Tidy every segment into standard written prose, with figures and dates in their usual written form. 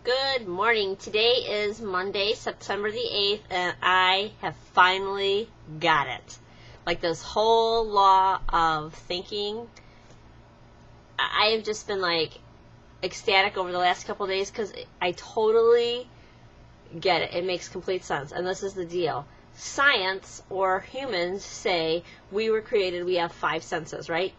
Good morning. Today is Monday, September the 8th, and I have finally got it. Like this whole law of thinking, I have just been like ecstatic over the last couple of days because I totally get it. It makes complete sense. And this is the deal. Science or humans say we were created, we have 5 senses, right?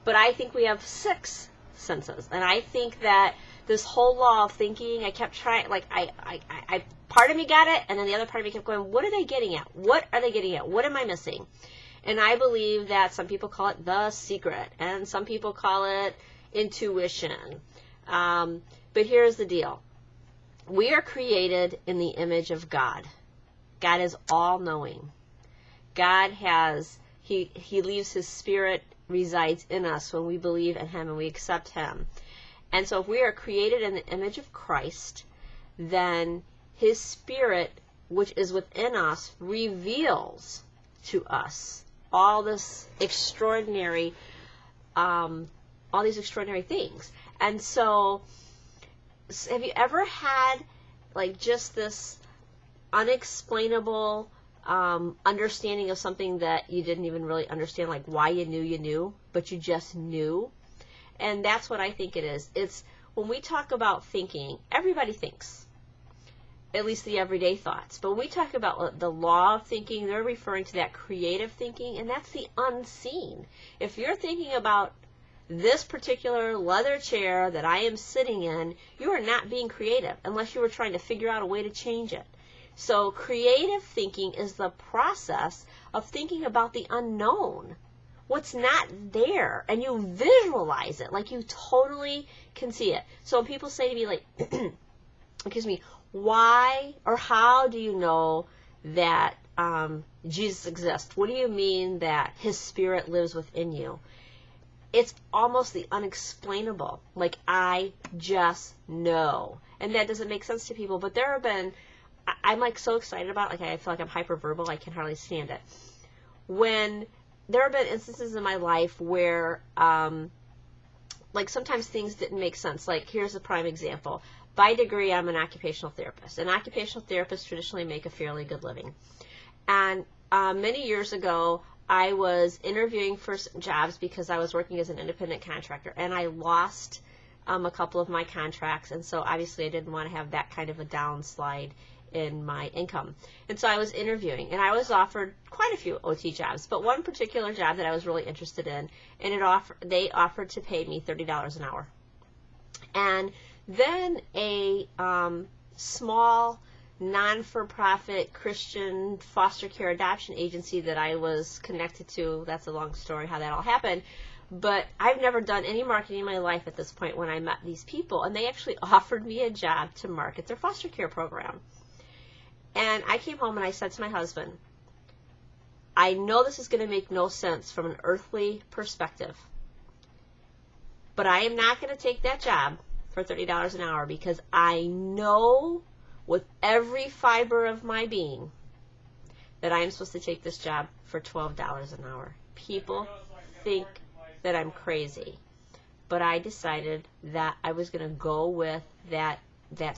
But I think we have 6 senses. And I think that this whole law of thinking, I kept trying, like, I part of me got it, and then the other part of me kept going, what are they getting at? What are they getting at? What am I missing? And I believe that some people call it the secret, and some people call it intuition. But here's the deal. We are created in the image of God. God is all-knowing. God has, He leaves His Spirit resides in us when we believe in Him and we accept Him. And so if we are created in the image of Christ, then His Spirit, which is within us, reveals to us all this extraordinary, all these extraordinary things. And so have you ever had like just this unexplainable understanding of something that you didn't even really understand, like why you knew, but you just knew? And that's what I think it is. It's when we talk about thinking, everybody thinks, at least the everyday thoughts. But when we talk about the law of thinking, they're referring to that creative thinking, and that's the unseen. If you're thinking about this particular leather chair that I am sitting in, you are not being creative unless you were trying to figure out a way to change it. So creative thinking is the process of thinking about the unknown, what's not there, and you visualize it, like you totally can see it. So when people say to me, like, excuse me, why or how do you know that Jesus exists? What do you mean that His Spirit lives within you? It's almost the unexplainable. Like, I just know. And that doesn't make sense to people, but there have been, I'm like so excited about it, like I feel like I'm hyperverbal, I can hardly stand it. When there have been instances in my life where, like sometimes things didn't make sense. Like here's a prime example. By degree, I'm an occupational therapist. And occupational therapists traditionally make a fairly good living. And many years ago, I was interviewing for some jobs because I was working as an independent contractor. And I lost a couple of my contracts. And so obviously I didn't want to have that kind of a downslide in my income. And so I was interviewing, and I was offered quite a few OT jobs, but one particular job that I was really interested in, and they offered to pay me $30 an hour. And then a small non-for-profit Christian foster care adoption agency that I was connected to, that's a long story how that all happened, but I've never done any marketing in my life at this point when I met these people, and they actually offered me a job to market their foster care program. And I came home and I said to my husband, I know this is going to make no sense from an earthly perspective, but I am not going to take that job for $30 an hour because I know with every fiber of my being that I am supposed to take this job for $12 an hour. People think that I'm crazy, but I decided that I was going to go with that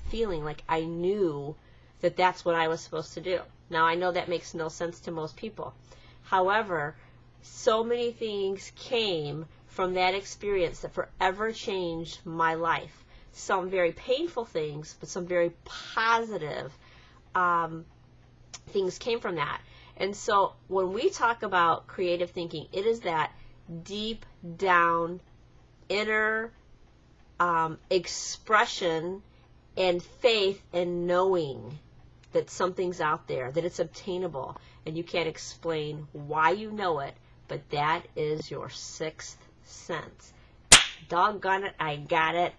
feeling, like I knew that that's what I was supposed to do. Now, I know that makes no sense to most people. However, so many things came from that experience that forever changed my life. Some very painful things, but some very positive things came from that. And so when we talk about creative thinking, it is that deep down inner expression and faith and knowing that something's out there, that it's obtainable, and you can't explain why you know it, but that is your 6th sense. Doggone it, I got it.